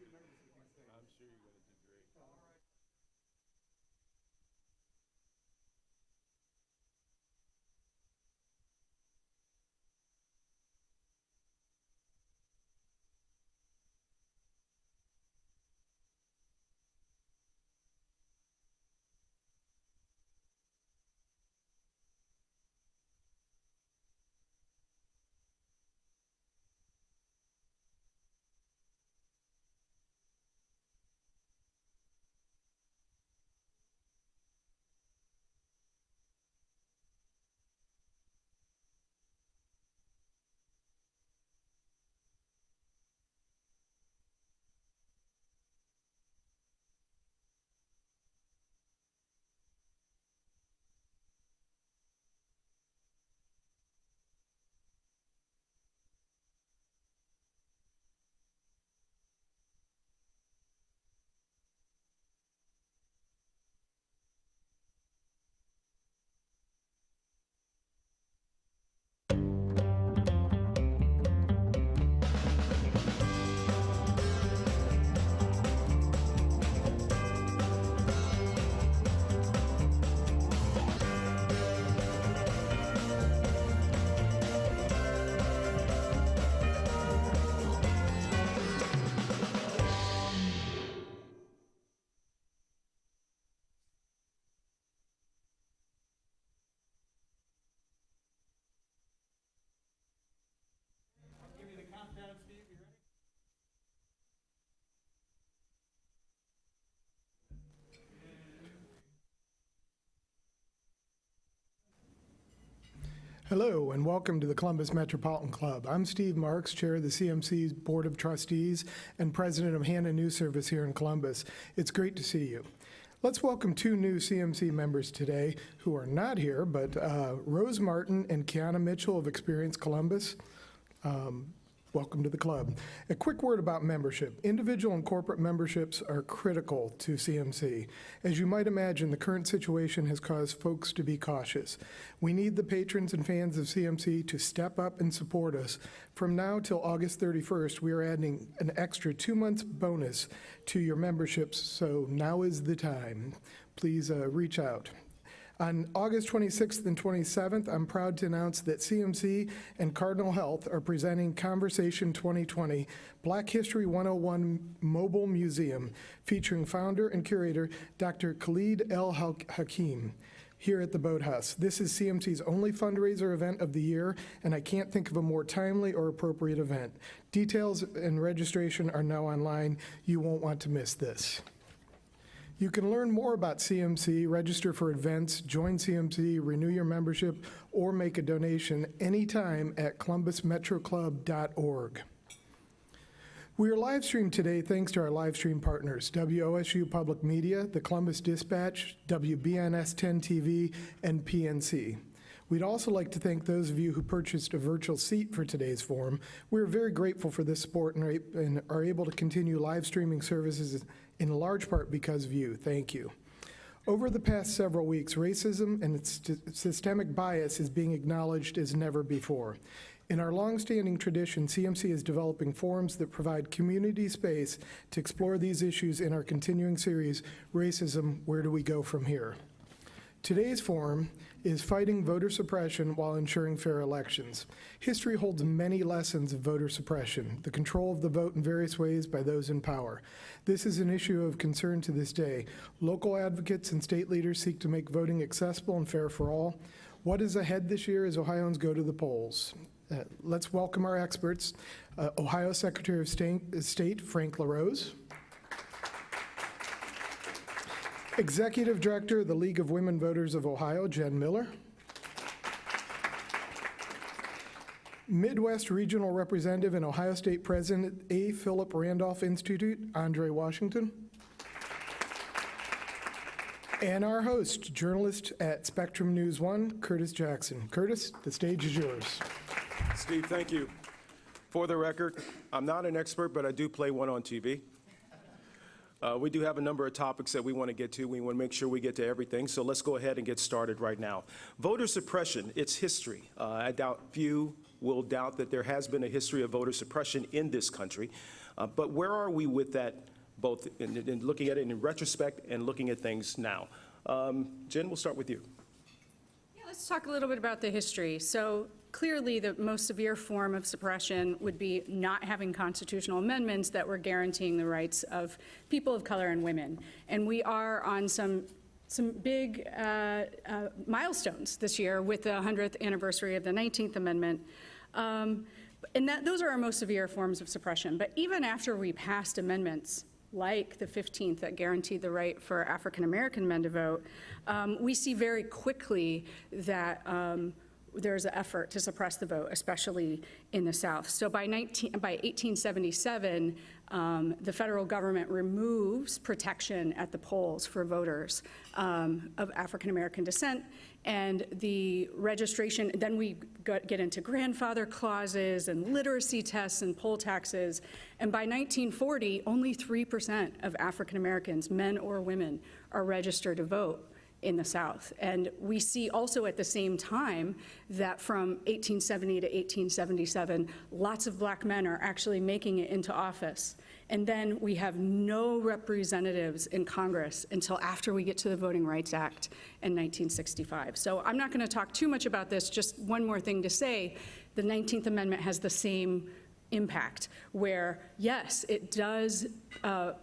I'm sure you're going to do great. Give me the countdown, Steve. You ready? Hello and welcome to the Columbus Metropolitan Club. I'm Steve Marks, Chair of the CMC's Board of Trustees and President of Hannah News Service here in Columbus. It's great to see you. Let's welcome two new CMC members today who are not here, but Rose Martin and Kiana Mitchell of Experience Columbus. Welcome to the club. A quick word about membership. Individual and corporate memberships are critical to CMC. As you might imagine, the current situation has caused folks to be cautious. We need the patrons and fans of CMC to step up and support us. From now till August 31st, we are adding an extra 2 months bonus to your memberships, so now is the time. Please reach out. On August 26th and 27th, I'm proud to announce that CMC and Cardinal Health are presenting Conversation 2020 Black History 101 Mobile Museum, featuring founder and curator Dr. Khalid El Hakim here at the Boathouse. This is CMC's only fundraiser event of the year, and I can't think of a more timely or appropriate event. Details and registration are now online. You won't want to miss this. You can learn more about CMC, register for events, join CMC, renew your membership, or make a donation anytime at columbusmetroclub.org. We are live streamed today thanks to our live stream partners, WOSU Public Media, the Columbus Dispatch, WBNS 10 TV, and PNC. We'd also like to thank those of you who purchased a virtual seat for today's forum. We're very grateful for this support and are able to continue live streaming services in large part because of you. Thank you. Over the past several weeks, racism and its systemic bias is being acknowledged as never before. In our longstanding tradition, CMC is developing forums that provide community space to explore these issues in our continuing series, Racism, Where Do We Go From Here? Today's forum is Fighting Voter Suppression While Ensuring Fair Elections. History holds many lessons of voter suppression, the control of the vote in various ways by those in power. This is an issue of concern to this day. Local advocates and state leaders seek to make voting accessible and fair for all. What is ahead this year as Ohioans go to the polls? Let's welcome our experts. Ohio Secretary of State Frank LaRose. Executive Director of the League of Women Voters of Ohio, Jen Miller. Midwest Regional Representative and Ohio State President, A. Philip Randolph Institute, Andre Washington. And our host, journalist at Spectrum News 1, Curtis Jackson. Curtis, the stage is yours. Steve, thank you. For the record, I'm not an expert, but I do play one on TV. We do have a number of topics that we want to get to. We want to make sure we get to everything, so let's go ahead and get started right now. Voter suppression, its history. I doubt few will doubt that there has been a history of voter suppression in this country. But where are we with that, both in looking at it in retrospect and looking at things now? Jen, we'll start with you. Yeah, let's talk a little bit about the history. So clearly, the most severe form of suppression would be not having constitutional amendments that were guaranteeing the rights of people of color and women. And we are on some big milestones this year with the 100th anniversary of the 19th Amendment. And those are our most severe forms of suppression. But even after we passed amendments like the 15th that guaranteed the right for African American men to vote, we see very quickly that there's an effort to suppress the vote, especially in the South. So by 1877, the federal government removes protection at the polls for voters of African American descent, and the registration, then we get into grandfather clauses and literacy tests and poll taxes, and by 1940, only 3% of African Americans, men or women, are registered to vote in the South. And we see also at the same time that from 1870 to 1877, lots of black men are actually making it into office. And then we have no representatives in Congress until after we get to the Voting Rights Act in 1965. So I'm not going to talk too much about this, just one more thing to say. The 19th Amendment has the same impact, where, yes, it does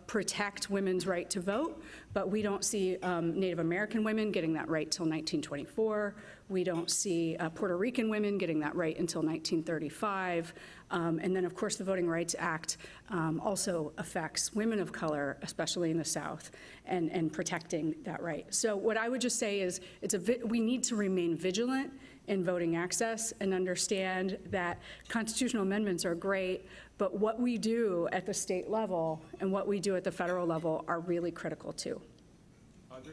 protect women's right to vote, but we don't see Native American women getting that right till 1924. We don't see Puerto Rican women getting that right until 1935. And then, of course, the Voting Rights Act also affects women of color, especially in the South, and protecting that right. So what I would just say is we need to remain vigilant in voting access and understand that constitutional amendments are great, but what we do at the state level and what we do at the federal level are really critical too. Andre?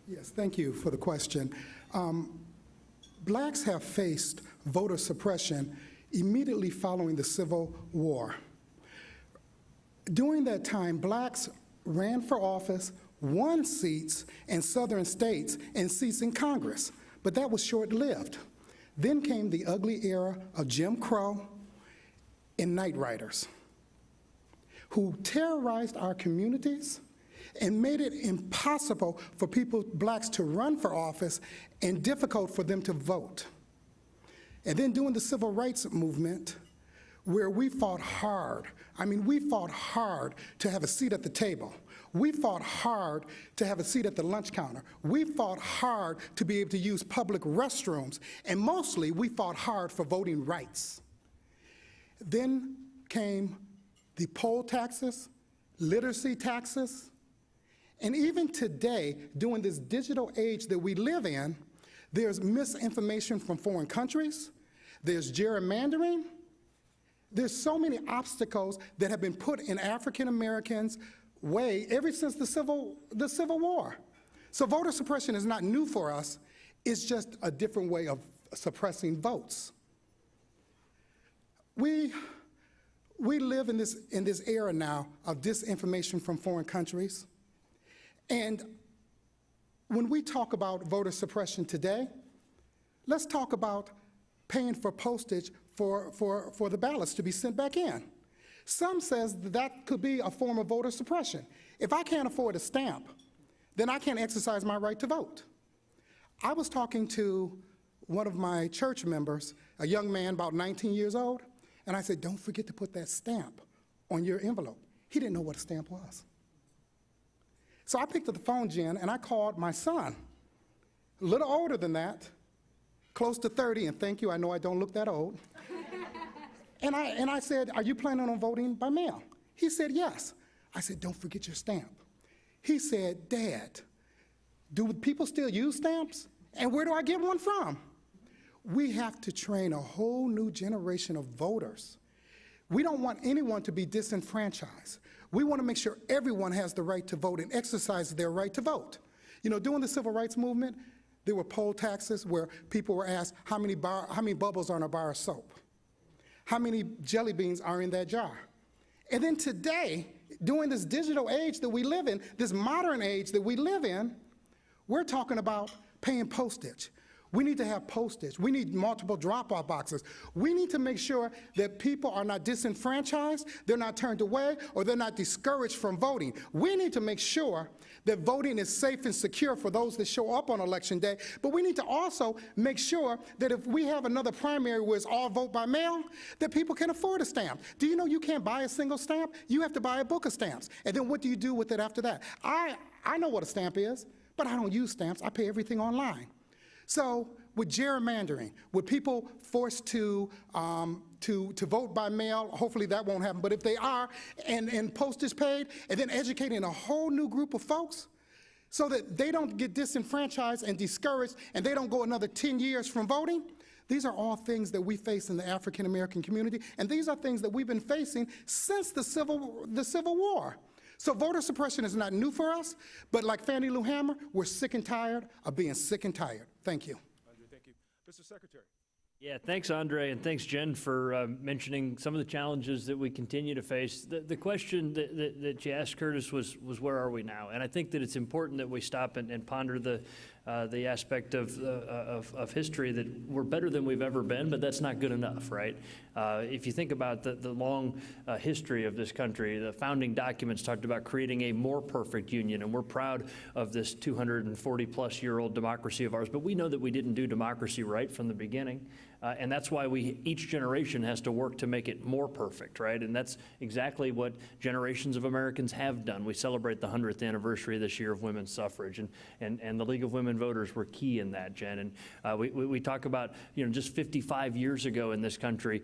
Yes, thank you for the question. Blacks have faced voter suppression immediately following the Civil War. During that time, blacks ran for office, won seats in southern states and seats in Congress, but that was short-lived. Then came the ugly era of Jim Crow and night riders, who terrorized our communities and made it impossible for blacks to run for office and difficult for them to vote. And then during the Civil Rights Movement, where we fought hard. I mean, we fought hard to have a seat at the table. We fought hard to have a seat at the lunch counter. We fought hard to be able to use public restrooms. And mostly, we fought hard for voting rights. Then came the poll taxes, literacy taxes, and even today, during this digital age that we live in, there's misinformation from foreign countries, there's gerrymandering, there's so many obstacles that have been put in African Americans' way ever since the Civil War. So voter suppression is not new for us, it's just a different way of suppressing votes. We live in this era now of disinformation from foreign countries. And when we talk about voter suppression today, let's talk about paying for postage for the ballots to be sent back in. Some says that could be a form of voter suppression. If I can't afford a stamp, then I can't exercise my right to vote. I was talking to one of my church members, a young man about 19 years old, and I said, don't forget to put that stamp on your envelope. He didn't know what a stamp was. So I picked up the phone, Jen, and I called my son, a little older than that, close to 30, and thank you, I know I don't look that old. And I said, are you planning on voting by mail? He said, yes. I said, don't forget your stamp. He said, Dad, do people still use stamps? And where do I get one from? We have to train a whole new generation of voters. We don't want anyone to be disenfranchised. We want to make sure everyone has the right to vote and exercise their right to vote. You know, during the Civil Rights Movement, there were poll taxes where people were asked how many bubbles are in a bar of soap, how many jelly beans are in that jar. And then today, during this digital age that we live in, this modern age that we live in, we're talking about paying postage. We need to have postage. We need multiple drop-off boxes. We need to make sure that people are not disenfranchised, they're not turned away, or they're not discouraged from voting. We need to make sure that voting is safe and secure for those that show up on Election Day, but we need to also make sure that if we have another primary where it's all vote by mail, that people can afford a stamp. Do you know you can't buy a single stamp? You have to buy a book of stamps. And then what do you do with it after that? I know what a stamp is, but I don't use stamps. I pay everything online. So with gerrymandering, with people forced to vote by mail, hopefully that won't happen, but if they are, and postage paid, and then educating a whole new group of folks so that they don't get disenfranchised and discouraged and they don't go another 10 years from voting, these are all things that we face in the African American community, and these are things that we've been facing since the Civil War. So voter suppression is not new for us, but like Fannie Lou Hamer, we're sick and tired of being sick and tired. Thank you. Andre, thank you. Mr. Secretary. Yeah, thanks, Andre, and thanks, Jen, for mentioning some of the challenges that we continue to face. The question that you asked, Curtis, was where are we now? And I think that it's important that we stop and ponder the aspect of history, that we're better than we've ever been, but that's not good enough, right? If you think about the long history of this country, the founding documents talked about creating a more perfect union, and we're proud of this 240-plus-year-old democracy of ours, but we know that we didn't do democracy right from the beginning. And that's why each generation has to work to make it more perfect, right? And that's exactly what generations of Americans have done. We celebrate the 100th anniversary this year of women's suffrage, and the League of Women Voters were key in that, Jen. And we talk about, just 55 years ago in this country,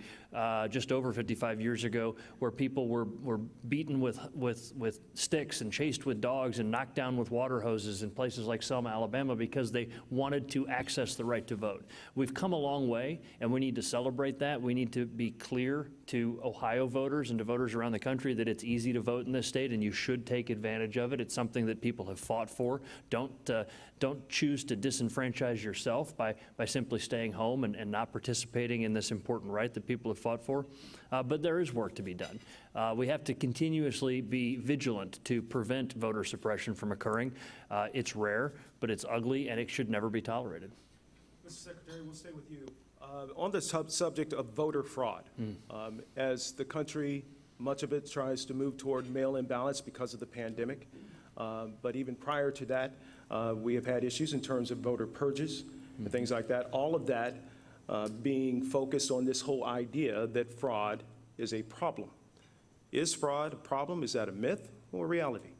just over 55 years ago, where people were beaten with sticks and chased with dogs and knocked down with water hoses in places like Selma, Alabama, because they wanted to access the right to vote. We've come a long way, and we need to celebrate that. We need to be clear to Ohio voters and to voters around the country that it's easy to vote in this state, and you should take advantage of it. It's something that people have fought for. Don't choose to disenfranchise yourself by simply staying home and not participating in this important right that people have fought for. But there is work to be done. We have to continuously be vigilant to prevent voter suppression from occurring. It's rare, but it's ugly, and it should never be tolerated. Mr. Secretary, we'll stay with you. On the subject of voter fraud, as the country, much of it tries to move toward mail-in ballots because of the pandemic, but even prior to that, we have had issues in terms of voter purges and things like that. All of that being focused on this whole idea that fraud is a problem. Is fraud a problem? Is that a myth or reality?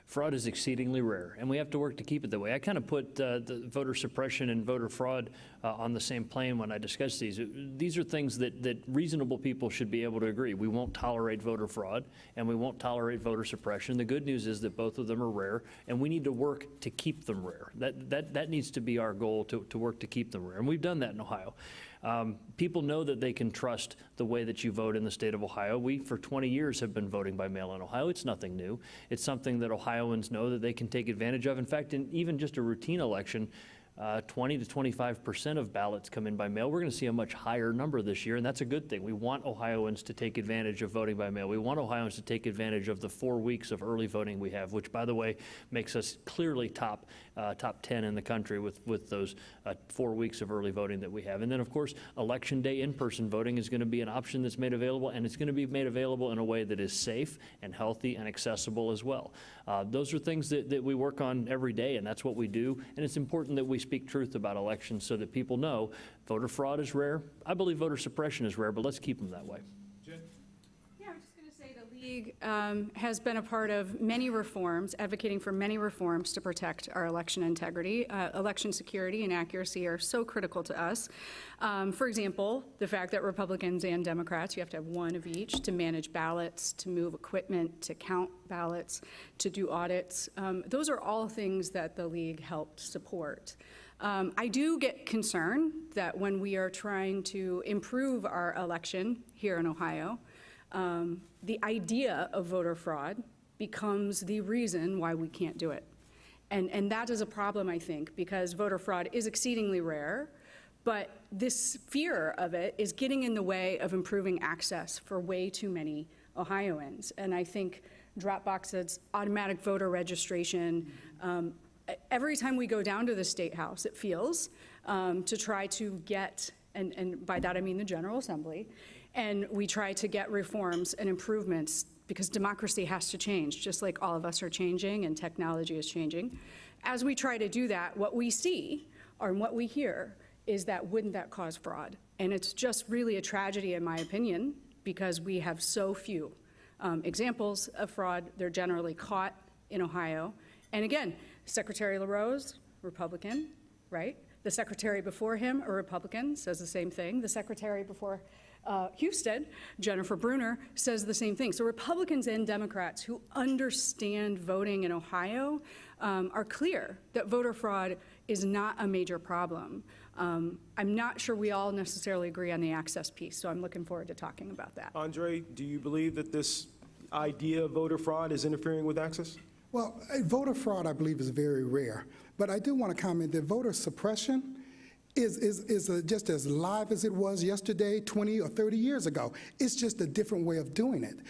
Fraud is exceedingly rare, and we have to work to keep it that way. I kind of put the voter suppression and voter fraud on the same plane when I discuss these. These are things that reasonable people should be able to agree. We won't tolerate voter fraud, and we won't tolerate voter suppression. The good news is that both of them are rare, and we need to work to keep them rare. That needs to be our goal, to work to keep them rare, and we've done that in Ohio. People know that they can trust the way that you vote in the state of Ohio. We, for 20 years, have been voting by mail in Ohio. It's nothing new. It's something that Ohioans know that they can take advantage of. In fact, in even just a routine election, 20 to 25% of ballots come in by mail. We're going to see a much higher number this year, and that's a good thing. We want Ohioans to take advantage of voting by mail. We want Ohioans to take advantage of the 4 weeks of early voting we have, which, by the way, makes us clearly top 10 in the country with those 4 weeks of early voting that we have. And then, of course, Election Day in-person voting is going to be an option that's made available, and it's going to be made available in a way that is safe and healthy and accessible as well. Those are things that we work on every day, and that's what we do. And it's important that we speak truth about elections so that people know voter fraud is rare. I believe voter suppression is rare, but let's keep them that way. Jen? Yeah, I was just going to say the League has been a part of many reforms, advocating for many reforms to protect our election integrity. Election security and accuracy are so critical to us. For example, the fact that Republicans and Democrats, you have to have one of each to manage ballots, to move equipment, to count ballots, to do audits. Those are all things that the League helped support. I do get concerned that when we are trying to improve our election here in Ohio, the idea of voter fraud becomes the reason why we can't do it. And that is a problem, I think, because voter fraud is exceedingly rare, but this fear of it is getting in the way of improving access for way too many Ohioans. And I think drop boxes, automatic voter registration, every time we go down to the State House, it feels, to try to get, and by that I mean the General Assembly, and we try to get reforms and improvements because democracy has to change, just like all of us are changing and technology is changing. As we try to do that, what we see or what we hear is that wouldn't that cause fraud? And it's just really a tragedy, in my opinion, because we have so few examples of fraud. They're generally caught in Ohio. And again, Secretary LaRose, Republican, right? The secretary before him, a Republican, says the same thing. The secretary before Houston, Jennifer Brunner, says the same thing. So Republicans and Democrats who understand voting in Ohio are clear that voter fraud is not a major problem. I'm not sure we all necessarily agree on the access piece, so I'm looking forward to talking about that. Andre, do you believe that this idea of voter fraud is interfering with access? Well, voter fraud, I believe, is very rare. But I do want to comment that voter suppression is just as live as it was yesterday, 20 or 30 years ago. It's just a different way of doing it.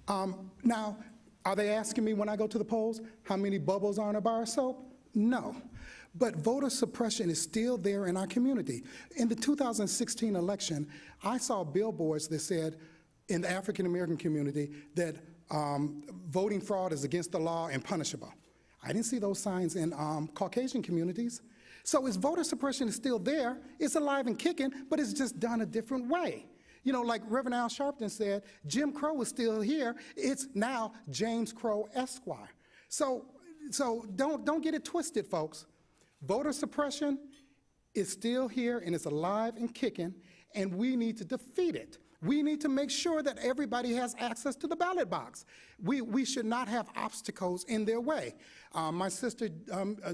Now, are they asking me when I go to the polls how many bubbles are in a bar of soap? No. But voter suppression is still there in our community. In the 2016 election, I saw billboards that said in the African American community that voting fraud is against the law and punishable. I didn't see those signs in Caucasian communities. So is voter suppression is still there, it's alive and kicking, but it's just done a different way. You know, like Reverend Al Sharpton said, Jim Crow is still here, it's now James Crow Esquire. So don't get it twisted, folks. Voter suppression is still here and it's alive and kicking, and we need to defeat it. We need to make sure that everybody has access to the ballot box. We should not have obstacles in their way. My sister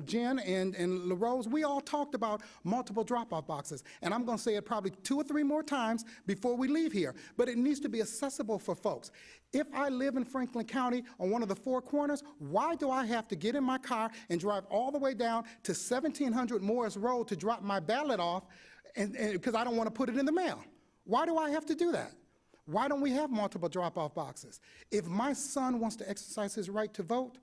Jen and LaRose, we all talked about multiple drop-off boxes, and I'm going to say it probably 2 or 3 more times before we leave here, but it needs to be accessible for folks. If I live in Franklin County on one of the 4 corners, why do I have to get in my car and drive all the way down to 1700 Morris Road to drop my ballot off because I don't want to put it in the mail? Why do I have to do that? Why don't we have multiple drop-off boxes? If my son wants to exercise his right to vote,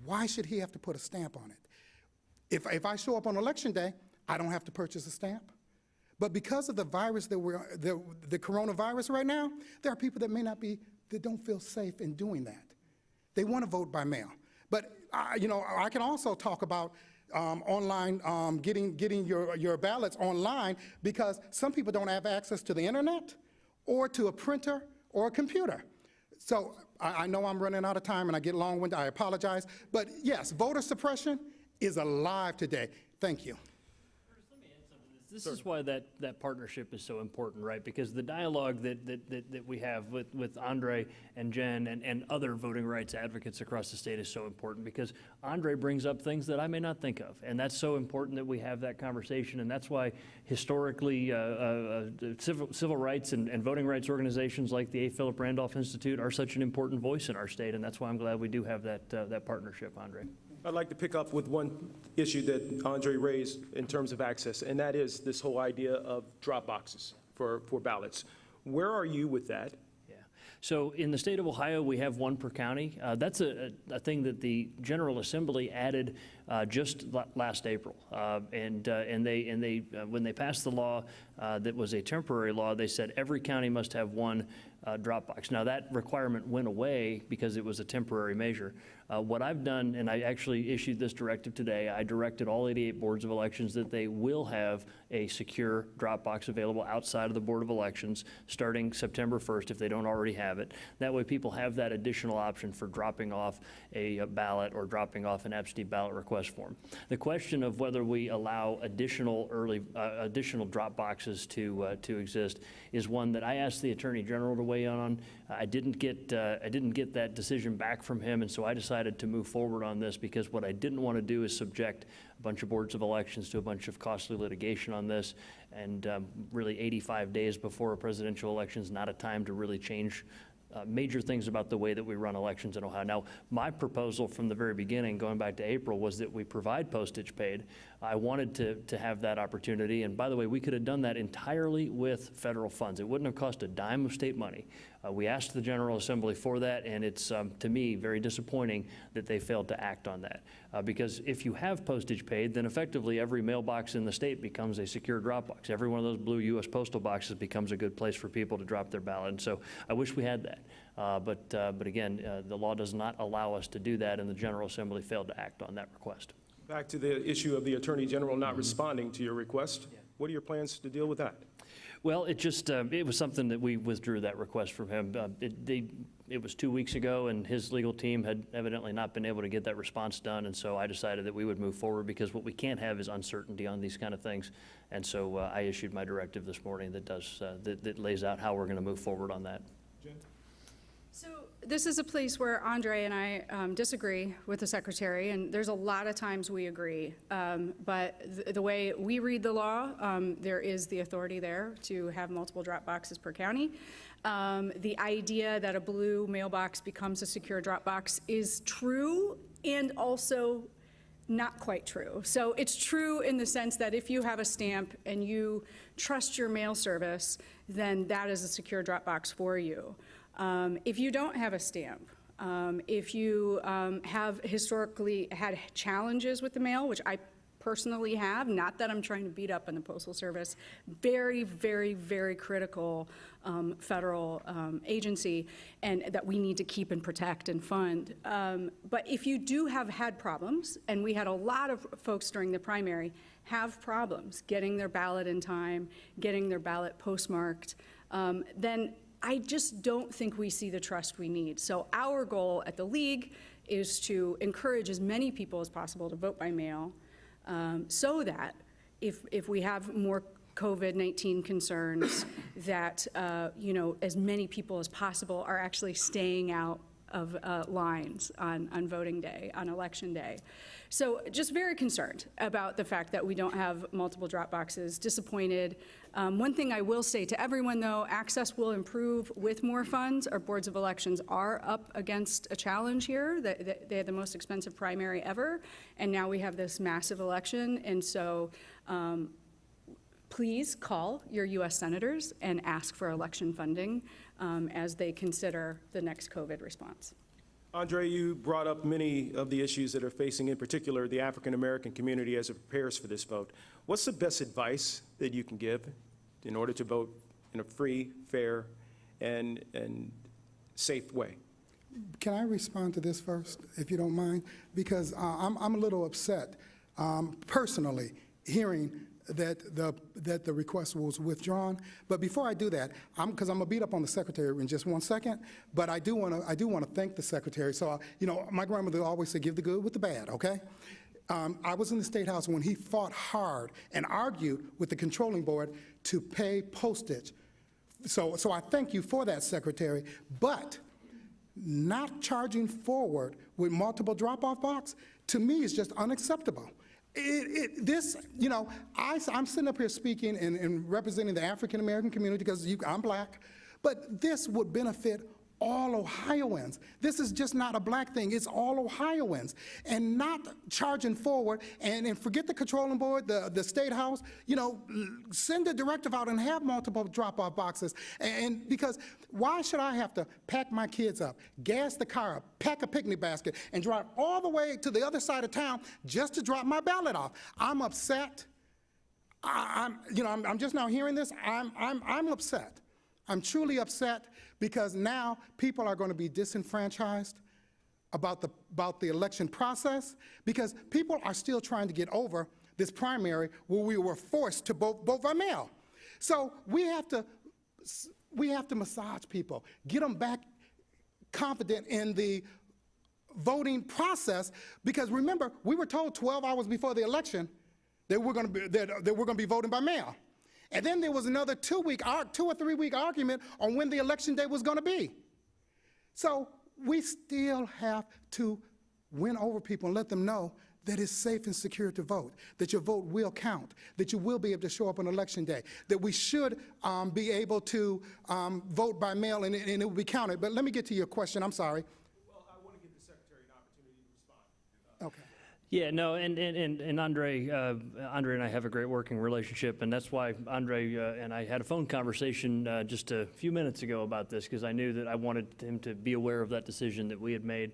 why should he have to put a stamp on it? If I show up on election day, I don't have to purchase a stamp. But because of the virus the coronavirus right now, there are people that don't feel safe in doing that. They want to vote by mail. But I can also talk about online, getting your ballots online, because some people don't have access to the internet or to a printer or a computer. So I know I'm running out of time and I get long-winded, I apologize. But yes, voter suppression is alive today. Thank you. This is why that partnership is so important, right? Because the dialogue that we have with Andre and Jen and other voting rights advocates across the state is so important, because Andre brings up things that I may not think of. And that's so important that we have that conversation. And that's why historically civil rights and voting rights organizations like the A. Philip Randolph Institute are such an important voice in our state. And that's why I'm glad we do have that partnership, Andre. I'd like to pick up with one issue that Andre raised in terms of access, and that is this whole idea of drop boxes for ballots. Where are you with that? Yeah. So in the state of Ohio, we have 1 per county. That's a thing that the General Assembly added just last April. And they when they passed the law that was a temporary law, they said every county must have 1 drop box. Now that requirement went away because it was a temporary measure. What I've done, and I actually issued this directive today, I directed all 88 boards of elections that they will have a secure drop box available outside of the Board of Elections starting September 1st if they don't already have it. That way people have that additional option for dropping off a ballot or dropping off an absentee ballot request form. The question of whether we allow additional drop boxes to exist is one that I asked the Attorney General to weigh in on. I didn't get that decision back from him, and so I decided to move forward on this, because what I didn't want to do is subject a bunch of boards of elections to a bunch of costly litigation on this. And really 85 days before a presidential election is not a time to really change major things about the way that we run elections in Ohio. Now, my proposal from the very beginning, going back to April, was that we provide postage paid. I wanted to have that opportunity, and by the way, we could have done that entirely with federal funds. It wouldn't have cost a dime of state money. We asked the General Assembly for that, and it's, to me, very disappointing that they failed to act on that. Because if you have postage paid, then effectively every mailbox in the state becomes a secure drop box. Every one of those blue U.S. postal boxes becomes a good place for people to drop their ballot. And so I wish we had that. But again, the law does not allow us to do that, and the General Assembly failed to act on that request. Back to the issue of the Attorney General not responding to your request. What are your plans to deal with that? Well, it just, it was something that we withdrew that request from him. It was 2 weeks ago, and his legal team had evidently not been able to get that response done, and so I decided that we would move forward, because what we can't have is uncertainty on these kind of things. And so I issued my directive this morning that lays out how we're going to move forward on that. So this is a place where Andre and I disagree with the Secretary, and there's a lot of times we agree. But the way we read the law, there is the authority there to have multiple drop boxes per county. The idea that a blue mailbox becomes a secure drop box is true and also not quite true. So it's true in the sense that if you have a stamp and you trust your mail service, then that is a secure drop box for you. If you don't have a stamp, if you have historically had challenges with the mail, which I personally have, not that I'm trying to beat up on the Postal Service, very, very, very critical federal agency, and that we need to keep and protect and fund. But if you do have had problems, and we had a lot of folks during the primary have problems getting their ballot in time, getting their ballot postmarked, then I just don't think we see the trust we need. So our goal at the League is to encourage as many people as possible to vote by mail, so that if we have more COVID-19 concerns, that as many people as possible are actually staying out of lines on voting day, on election day. So just very concerned about the fact that we don't have multiple drop boxes, disappointed. One thing I will say to everyone, though, access will improve with more funds. Our boards of elections are up against a challenge here. They had the most expensive primary ever, and now we have this massive election. And so please call your U.S. senators and ask for election funding as they consider the next COVID response. Andre, you brought up many of the issues that are facing, in particular, the African-American community as it prepares for this vote. What's the best advice that you can give in order to vote in a free, fair, and safe way? Can I respond to this first, if you don't mind? Because I'm a little upset, personally, hearing that the request was withdrawn. But before I do that, because I'm gonna beat up on the Secretary in just 1 second, but I do want to thank the Secretary. So my grandmother always said, give the good with the bad, okay? I was in the State House when he fought hard and argued with the controlling board to pay postage. So I thank you for that, Secretary. But not charging forward with multiple drop-off box, to me, is just unacceptable. I'm sitting up here speaking and representing the African-American community because I'm black, but this would benefit all Ohioans. This is just not a black thing, it's all Ohioans. And not charging forward, and forget the controlling board, the State House, send a directive out and have multiple drop-off boxes. And because why should I have to pack my kids up, gas the car up, pack a picnic basket, and drive all the way to the other side of town just to drop my ballot off? I'm upset. I'm just now hearing this. I'm upset. I'm truly upset because now people are going to be disenfranchised about the election process, because people are still trying to get over this primary where we were forced to vote by mail. So we have to massage people, get them back confident in the voting process, because remember, we were told 12 hours before the election that we're going to be voting by mail. And then there was another 2 or 3 week argument on when the election day was going to be. So we still have to win over people and let them know that it's safe and secure to vote, that your vote will count, that you will be able to show up on Election Day, that we should be able to vote by mail and it will be counted. But let me get to your question. I'm sorry. Well, I want to give the Secretary an opportunity to respond. Okay. Yeah, no, and Andre and I have a great working relationship, and that's why Andre and I had a phone conversation just a few minutes ago about this, because I knew that I wanted him to be aware of that decision that we had made.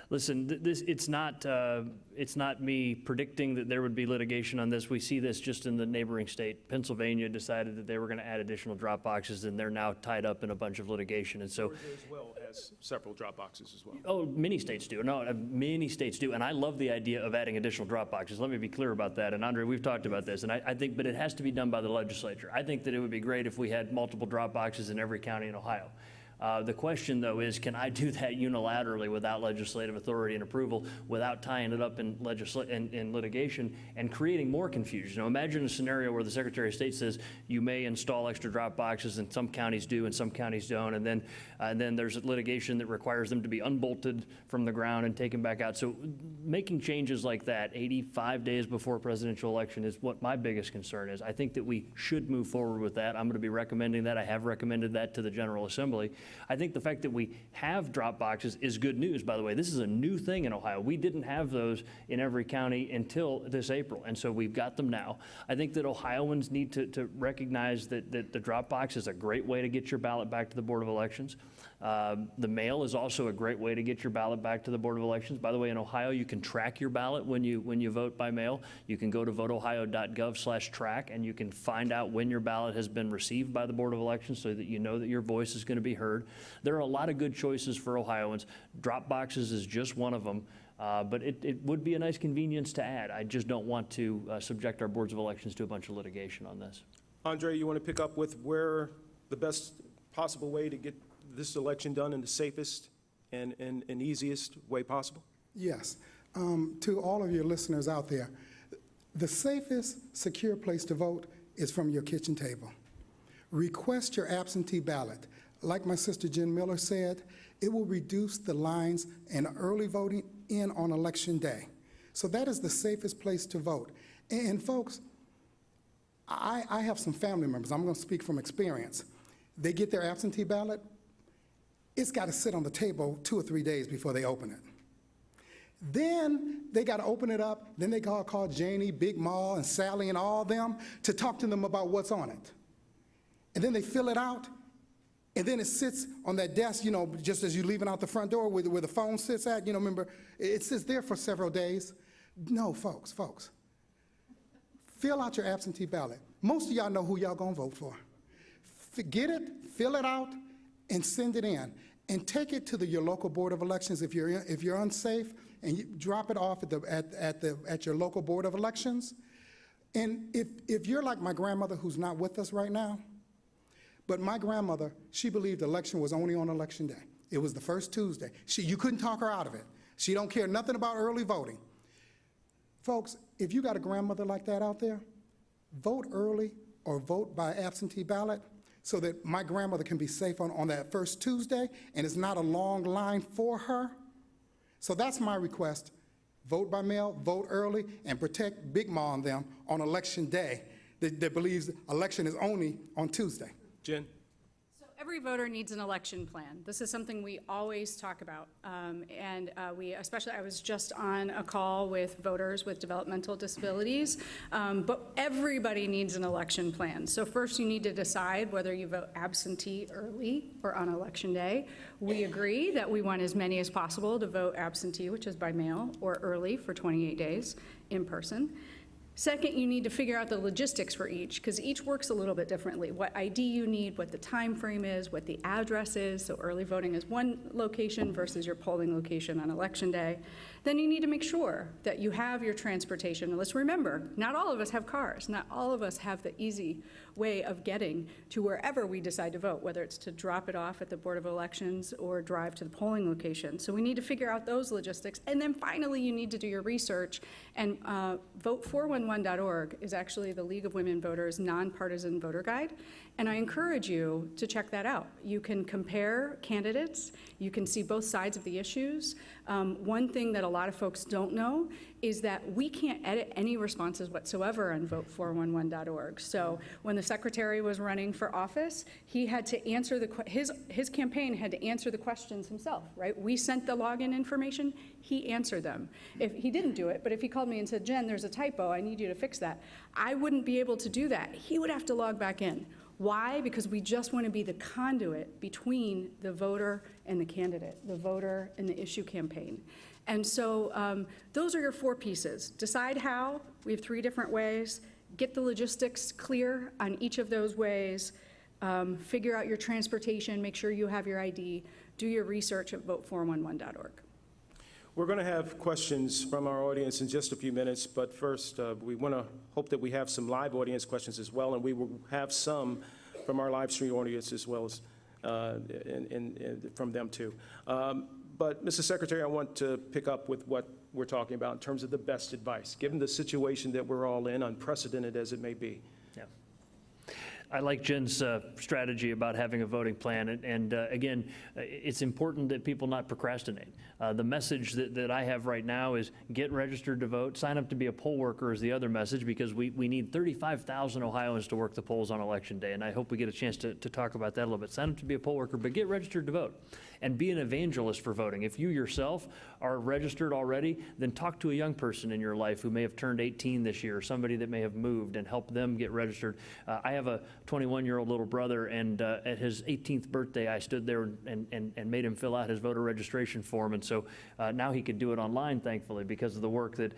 Listen, it's not me predicting that there would be litigation on this. We see this just in the neighboring state. Pennsylvania decided that they were going to add additional drop boxes, and they're now tied up in a bunch of litigation. And so, Georgia as well has several drop boxes as well. oh, many states do. No, many states do. And I love the idea of adding additional drop boxes. Let me be clear about that. And Andre, we've talked about this. And I think, but it has to be done by the legislature. I think that it would be great if we had multiple drop boxes in every county in Ohio. The question, though, is can I do that unilaterally without legislative authority and approval, without tying it up in litigation and creating more confusion? Now, imagine a scenario where the Secretary of State says you may install extra drop boxes, and some counties do and some counties don't, and then there's litigation that requires them to be unbolted from the ground and taken back out. So making changes like that 85 days before a presidential election is what my biggest concern is. I think that we should move forward with that. I'm going to be recommending that. I have recommended that to the General Assembly. I think the fact that we have drop boxes is good news, by the way. This is a new thing in Ohio. We didn't have those in every county until this April, and so we've got them now. I think that Ohioans need to recognize that the drop box is a great way to get your ballot back to the Board of Elections. The mail is also a great way to get your ballot back to the Board of Elections. By the way, in Ohio, you can track your ballot when you vote by mail. You can go to voteohio.gov/track, and you can find out when your ballot has been received by the Board of Elections so that you know that your voice is going to be heard. There are a lot of good choices for Ohioans. Drop boxes is just one of them. But it would be a nice convenience to add. I just don't want to subject our boards of elections to a bunch of litigation on this. Andre, you want to pick up with where the best possible way to get this election done in the safest and easiest way possible? Yes. To all of your listeners out there, the safest, secure place to vote is from your kitchen table. Request your absentee ballot. Like my sister Jen Miller said, it will reduce the lines and early voting in on Election Day. So that is the safest place to vote. And folks, I have some family members. I'm going to speak from experience. They get their absentee ballot. It's got to sit on the table 2 or 3 days before they open it. Then they got to open it up. Then they call Janie, Big Ma, and Sally and all them to talk to them about what's on it. And then they fill it out. And then it sits on that desk, you know, just as you're leaving out the front door where the phone sits at. You know, remember, it sits there for several days. No, folks. Fill out your absentee ballot. Most of y'all know who y'all going to vote for. Get it, fill it out, and send it in. And take it to your local Board of Elections if you're unsafe, and you drop it off at your local Board of Elections. And if you're like my grandmother who's not with us right now, but my grandmother, she believed election was only on Election Day. It was the first Tuesday. You couldn't talk her out of it. She don't care nothing about early voting. Folks, if you got a grandmother like that out there, vote early or vote by absentee ballot so that my grandmother can be safe on that first Tuesday and it's not a long line for her. So that's my request. Vote by mail, vote early, and protect Big Ma and them on Election Day that believes election is only on Tuesday. Jen? So every voter needs an election plan. This is something we always talk about. I was just on a call with voters with developmental disabilities, but everybody needs an election plan. So first you need to decide whether you vote absentee early or on Election Day. We agree that we want as many as possible to vote absentee, which is by mail, or early for 28 days in person. Second, you need to figure out the logistics for each, because each works a little bit differently. What ID you need, what the time frame is, what the address is. So early voting is one location versus your polling location on Election Day. Then you need to make sure that you have your transportation. And let's remember, not all of us have cars. Not all of us have the easy way of getting to wherever we decide to vote, whether it's to drop it off at the Board of Elections or drive to the polling location. So we need to figure out those logistics. And then finally, you need to do your research. And vote411.org is actually the League of Women Voters nonpartisan voter guide. And I encourage you to check that out. You can compare candidates. You can see both sides of the issues. One thing that a lot of folks don't know is that we can't edit any responses whatsoever on vote411.org. So when the secretary was running for office, he had to answer his campaign had to answer the questions himself, right? We sent the login information, he answered them. If he didn't do it, but if he called me and said, Jen, there's a typo, I need you to fix that, I wouldn't be able to do that. He would have to log back in. Why? Because we just want to be the conduit between the voter and the candidate, the voter and the issue campaign. And so those are your 4 pieces. Decide how. We have 3 different ways. Get the logistics clear on each of those ways. Figure out your transportation. Make sure you have your ID. Do your research at vote411.org. We're going to have questions from our audience in just a few minutes, but first, we want to hope that we have some live audience questions as well, and we will have some from our live stream audience as well as from them too. But, Mr. Secretary, I want to pick up with what we're talking about in terms of the best advice, given the situation that we're all in, unprecedented as it may be. Yeah. I like Jen's strategy about having a voting plan, and again, it's important that people not procrastinate. The message that I have right now is get registered to vote. Sign up to be a poll worker is the other message, because we need 35,000 Ohioans to work the polls on Election Day, and I hope we get a chance to talk about that a little bit. Sign up to be a poll worker, but get registered to vote. And be an evangelist for voting. If you yourself are registered already, then talk to a young person in your life who may have turned 18 this year, or somebody that may have moved, and help them get registered. I have a 21-year-old little brother, and at his 18th birthday, I stood there and made him fill out his voter registration form. And so now he could do it online, thankfully, because of the work that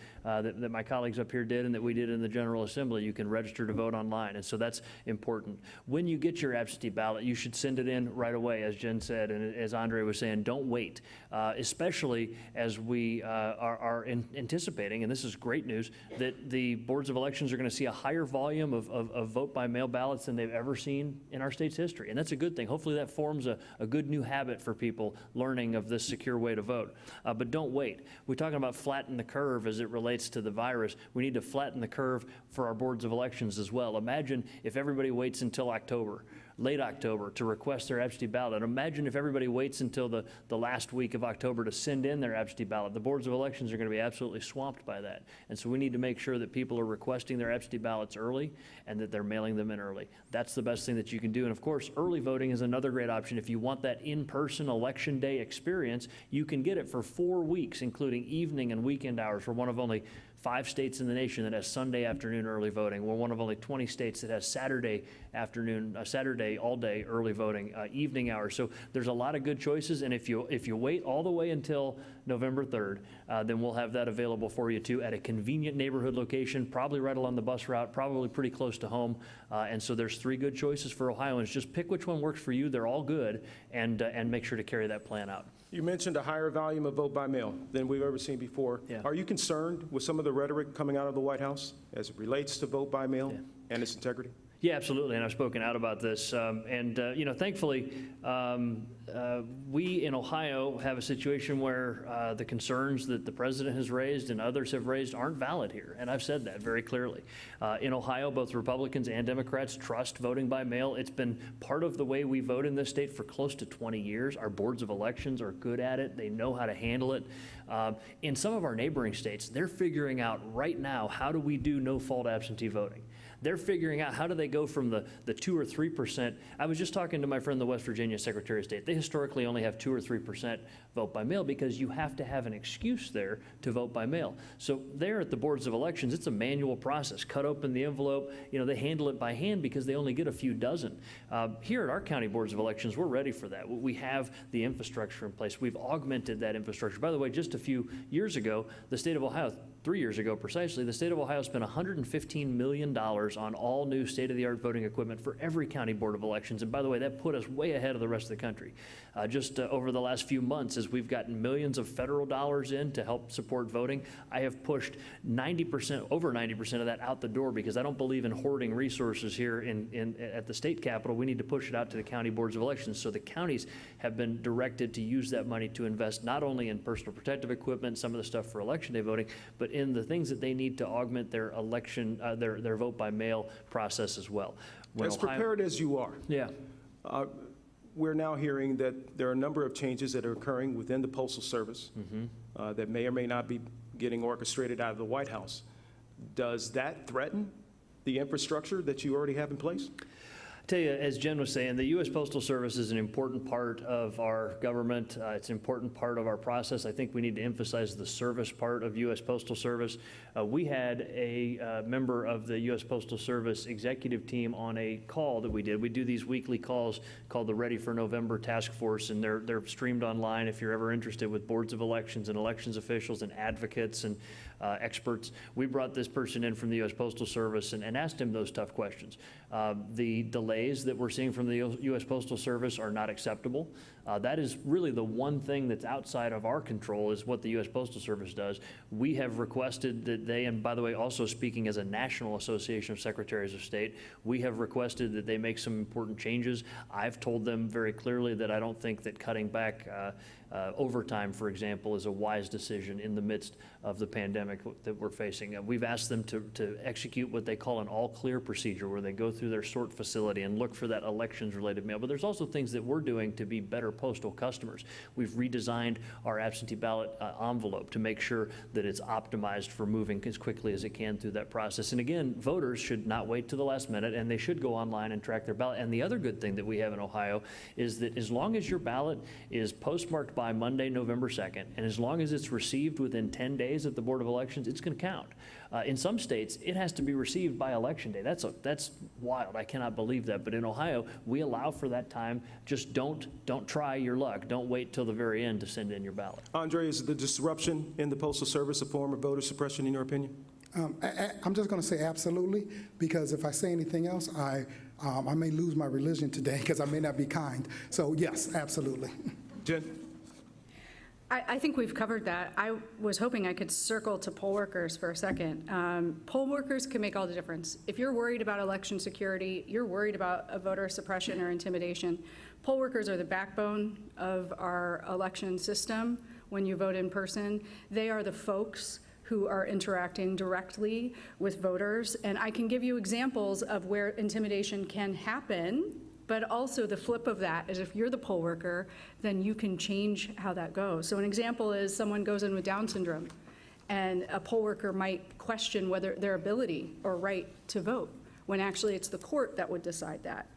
my colleagues up here did and that we did in the General Assembly. You can register to vote online, and so that's important. When you get your absentee ballot, you should send it in right away, as Jen said, and as Andre was saying, don't wait, especially as we are anticipating, and this is great news, that the boards of elections are going to see a higher volume of vote-by-mail ballots than they've ever seen in our state's history, and that's a good thing. Hopefully that forms a good new habit for people learning of this secure way to vote. But don't wait. We're talking about flatten the curve as it relates to the virus. We need to flatten the curve for our boards of elections as well. Imagine if everybody waits until October, late October, to request their absentee ballot. Imagine if everybody waits until the last week of October to send in their absentee ballot. The boards of elections are going to be absolutely swamped by that. And so we need to make sure that people are requesting their absentee ballots early and that they're mailing them in early. That's the best thing that you can do. And of course, early voting is another great option. If you want that in-person Election Day experience, you can get it for 4 weeks, including evening and weekend hours. We're one of only 5 states in the nation that has Sunday afternoon early voting. We're one of only 20 states that has Saturday afternoon, Saturday all-day early voting, evening hours. So there's a lot of good choices, and if you wait all the way until November 3rd, then we'll have that available for you too at a convenient neighborhood location, probably right along the bus route, probably pretty close to home. And so there's 3 good choices for Ohioans. Just pick which one works for you. They're all good, and make sure to carry that plan out. You mentioned a higher volume of vote by mail than we've ever seen before. Yeah. Are you concerned with some of the rhetoric coming out of the White House as it relates to vote by mail and its integrity? Yeah, absolutely, and I've spoken out about this. Thankfully, we in Ohio have a situation where the concerns that the president has raised and others have raised aren't valid here, and I've said that very clearly. In Ohio, both Republicans and Democrats trust voting by mail. It's been part of the way we vote in this state for close to 20 years. Our boards of elections are good at it. They know how to handle it. In some of our neighboring states, they're figuring out right now, how do we do no-fault absentee voting? They're figuring out how do they go from the 2 or 3%. I was just talking to my friend, the West Virginia Secretary of State. They historically only have 2 or 3% vote by mail because you have to have an excuse there to vote by mail. So there at the boards of elections, it's a manual process. Cut open the envelope. They handle it by hand because they only get a few dozen. Here at our county boards of elections, we're ready for that. We have the infrastructure in place. We've augmented that infrastructure. By the way, just a few years ago, the state of Ohio, 3 years ago precisely, the state of Ohio spent $115 million on all new state-of-the-art voting equipment for every county board of elections. And by the way, that put us way ahead of the rest of the country. Just over the last few months, as we've gotten millions of federal dollars in to help support voting, I have pushed 90%, over 90% of that out the door because I don't believe in hoarding resources here at the state capitol. We need to push it out to the county boards of elections. So the counties have been directed to use that money to invest not only in personal protective equipment, some of the stuff for election day voting, but in the things that they need to augment their election, their vote by mail process as well. As prepared as you are. Yeah. We're now hearing that there are a number of changes that are occurring within the Postal Service that may or may not be getting orchestrated out of the White House. Does that threaten the infrastructure that you already have in place? Tell you, as Jen was saying, the U.S. Postal Service is an important part of our government. It's an important part of our process. I think we need to emphasize the service part of U.S. Postal Service. We had a member of the U.S. Postal Service executive team on a call that we did. We do these weekly calls called the Ready for November Task Force, and they're streamed online if you're ever interested, with boards of elections and elections officials and advocates and experts. We brought this person in from the U.S. Postal Service and asked him those tough questions. The delays that we're seeing from the U.S. Postal Service are not acceptable. That is really the one thing that's outside of our control, is what the U.S. Postal Service does. We have requested that they, and by the way, also speaking as a National Association of Secretaries of State, we have requested that they make some important changes. I've told them very clearly that I don't think that cutting back overtime, for example, is a wise decision in the midst of the pandemic that we're facing. We've asked them to execute what they call an all-clear procedure, where they go through their sort facility and look for that elections-related mail. But there's also things that we're doing to be better postal customers. We've redesigned our absentee ballot envelope to make sure that it's optimized for moving as quickly as it can through that process. And again, voters should not wait to the last minute, and they should go online and track their ballot. And the other good thing that we have in Ohio is that as long as your ballot is postmarked by Monday, November 2nd, and as long as it's received within 10 days at the Board of Elections, it's going to count. In some states, it has to be received by Election Day. That's wild. I cannot believe that. But in Ohio, we allow for that time. Just don't try your luck. Don't wait till the very end to send in your ballot. Andre, is the disruption in the Postal Service a form of voter suppression, in your opinion? I'm just going to say absolutely, because if I say anything else, I may lose my religion today because I may not be kind. So yes, absolutely. Jen? I think we've covered that. I was hoping I could circle to poll workers for a second. Poll workers can make all the difference. If you're worried about election security, you're worried about a voter suppression or intimidation, poll workers are the backbone of our election system when you vote in person. They are the folks who are interacting directly with voters. And I can give you examples of where intimidation can happen. But also the flip of that is if you're the poll worker, then you can change how that goes. So an example is someone goes in with Down syndrome, and a poll worker might question whether their ability or right to vote, when actually it's the court that would decide that.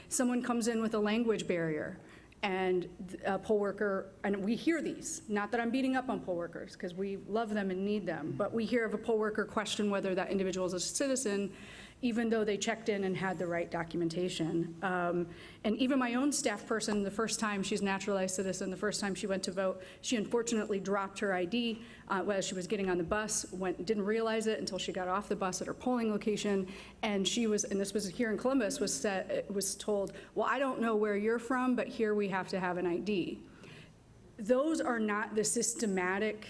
Someone comes in with a language barrier, and a poll worker, and we hear these, not that I'm beating up on poll workers, because we love them and need them, but we hear of a poll worker question whether that individual is a citizen, even though they checked in and had the right documentation. And even my own staff person, the first time, she's a naturalized citizen, the first time she went to vote, she unfortunately dropped her ID while she was getting on the bus, didn't realize it until she got off the bus at her polling location, and she was, and this was here in Columbus, was told, well, I don't know where you're from, but here we have to have an ID. Those are not the systematic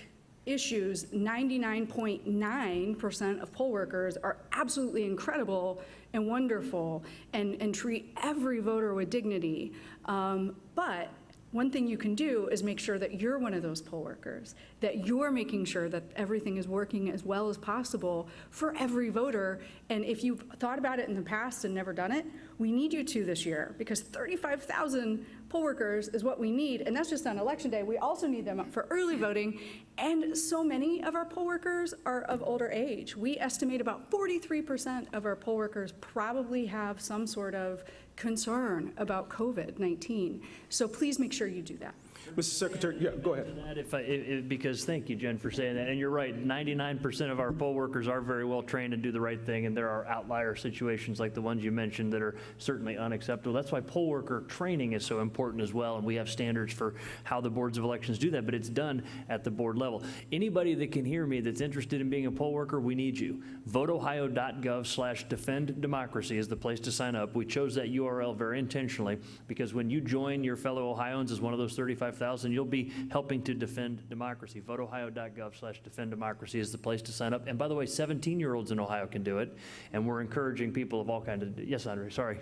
issues. 99.9% of poll workers are absolutely incredible and wonderful and treat every voter with dignity. But one thing you can do is make sure that you're one of those poll workers, that you're making sure that everything is working as well as possible for every voter. And if you've thought about it in the past and never done it, we need you to this year, because 35,000 poll workers is what we need, and that's just on Election Day. We also need them for early voting, and so many of our poll workers are of older age. We estimate about 43% of our poll workers probably have some sort of concern about COVID-19. So please make sure you do that. Mr. Secretary, yeah, go ahead. Because thank you, Jen, for saying that. And you're right, 99% of our poll workers are very well trained and do the right thing, and there are outlier situations like the ones you mentioned that are certainly unacceptable. That's why poll worker training is so important as well, and we have standards for how the boards of elections do that, but it's done at the board level. Anybody that can hear me that's interested in being a poll worker, we need you. VoteOhio.gov/defenddemocracy is the place to sign up. We chose that URL very intentionally because when you join your fellow Ohioans as one of those 35,000, you'll be helping to defend democracy. VoteOhio.gov/defenddemocracy is the place to sign up. And by the way, 17-year-olds in Ohio can do it, and we're encouraging people of all kinds of, yes, Andre, sorry.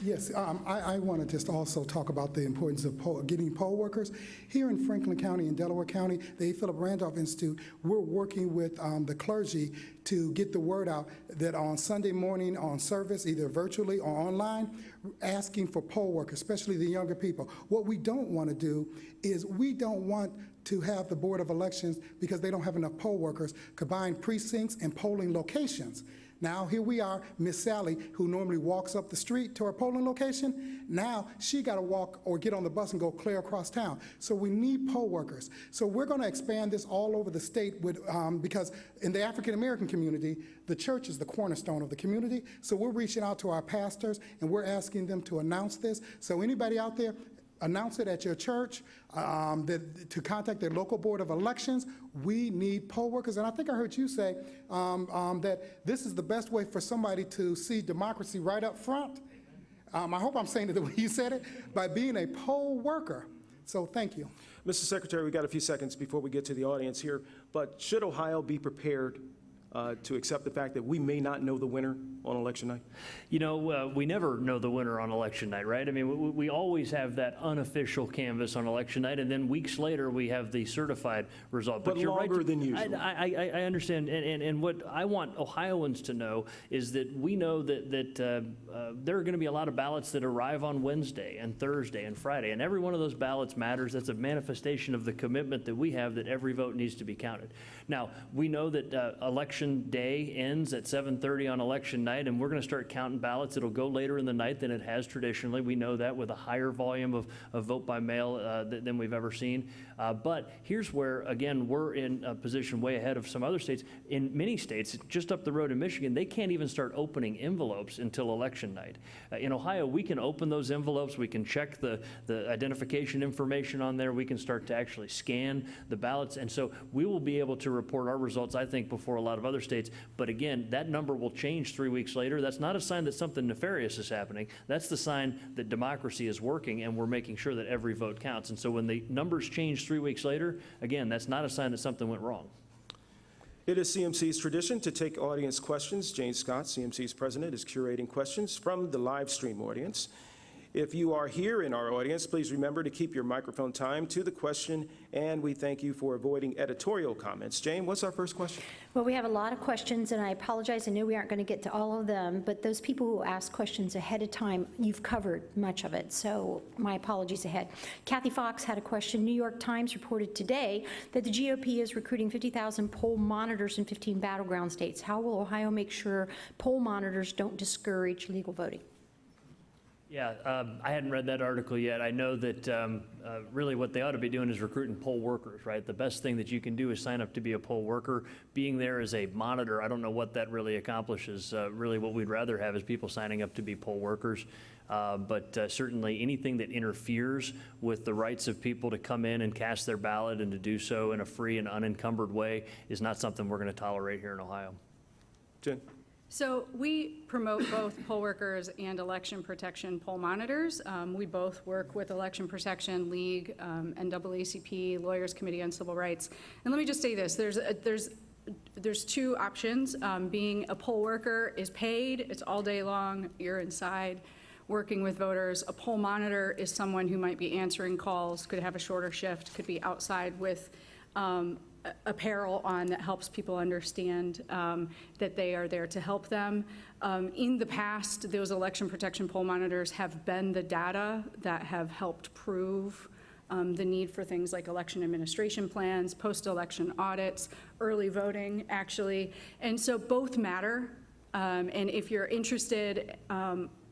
Yes, I want to just also talk about the importance of getting poll workers. Here in Franklin County and Delaware County, the A. Philip Randolph Institute, we're working with the clergy to get the word out that on Sunday morning on service, either virtually or online, asking for poll workers, especially the younger people. What we don't want to do is we don't want to have the Board of Elections, because they don't have enough poll workers, combine precincts and polling locations. Now, here we are, Miss Sally, who normally walks up the street to her polling location, now she got to walk or get on the bus and go clear across town. So we need poll workers. So we're going to expand this all over the state with, because in the African-American community, the church is the cornerstone of the community. So we're reaching out to our pastors, and we're asking them to announce this. So anybody out there, announce it at your church, to contact their local Board of Elections. We need poll workers. And I think I heard you say that this is the best way for somebody to see democracy right up front. I hope I'm saying it the way you said it, by being a poll worker. So thank you. Mr. Secretary, we got a few seconds before we get to the audience here, but should Ohio be prepared to accept the fact that we may not know the winner on election night? You know, we never know the winner on election night, right? I mean, we always have that unofficial canvass on election night, and then weeks later, we have the certified result. But you're longer right, than usual. I understand, and what I want Ohioans to know is that we know that there are going to be a lot of ballots that arrive on Wednesday and Thursday and Friday, and every one of those ballots matters. That's a manifestation of the commitment that we have that every vote needs to be counted. Now, we know that election day ends at 7:30 on election night, and we're going to start counting ballots. It'll go later in the night than it has traditionally. We know that, with a higher volume of vote by mail than we've ever seen. But here's where, again, we're in a position way ahead of some other states. In many states, just up the road in Michigan, they can't even start opening envelopes until election night. In Ohio, we can open those envelopes. We can check the identification information on there. We can start to actually scan the ballots. And so we will be able to report our results, I think, before a lot of other states. But again, that number will change 3 weeks later. That's not a sign that something nefarious is happening. That's the sign that democracy is working, and we're making sure that every vote counts. And so when the numbers change 3 weeks later, again, that's not a sign that something went wrong. It is CMC's tradition to take audience questions. Jane Scott, CMC's president, is curating questions from the live stream audience. If you are here in our audience, please remember to keep your microphone timed to the question, and we thank you for avoiding editorial comments. Jane, what's our first question? Well, we have a lot of questions, and I apologize. I knew we aren't going to get to all of them, but those people who ask questions ahead of time, you've covered much of it, so my apologies ahead. Kathy Fox had a question. New York Times reported today that the GOP is recruiting 50,000 poll monitors in 15 battleground states. How will Ohio make sure poll monitors don't discourage legal voting? Yeah, I hadn't read that article yet. I know that really what they ought to be doing is recruiting poll workers, right? The best thing that you can do is sign up to be a poll worker. Being there as a monitor, I don't know what that really accomplishes. Really what we'd rather have is people signing up to be poll workers. But certainly anything that interferes with the rights of people to come in and cast their ballot and to do so in a free and unencumbered way is not something we're going to tolerate here in Ohio. Jen? So we promote both poll workers and election protection poll monitors. We both work with Election Protection League, NAACP, Lawyers Committee on Civil Rights. And let me just say this, there's two options. Being a poll worker is paid, it's all day long, you're inside working with voters. A poll monitor is someone who might be answering calls, could have a shorter shift, could be outside with apparel on that helps people understand that they are there to help them. In the past, those election protection poll monitors have been the data that have helped prove the need for things like election administration plans, post-election audits, early voting, actually. And so both matter. And if you're interested,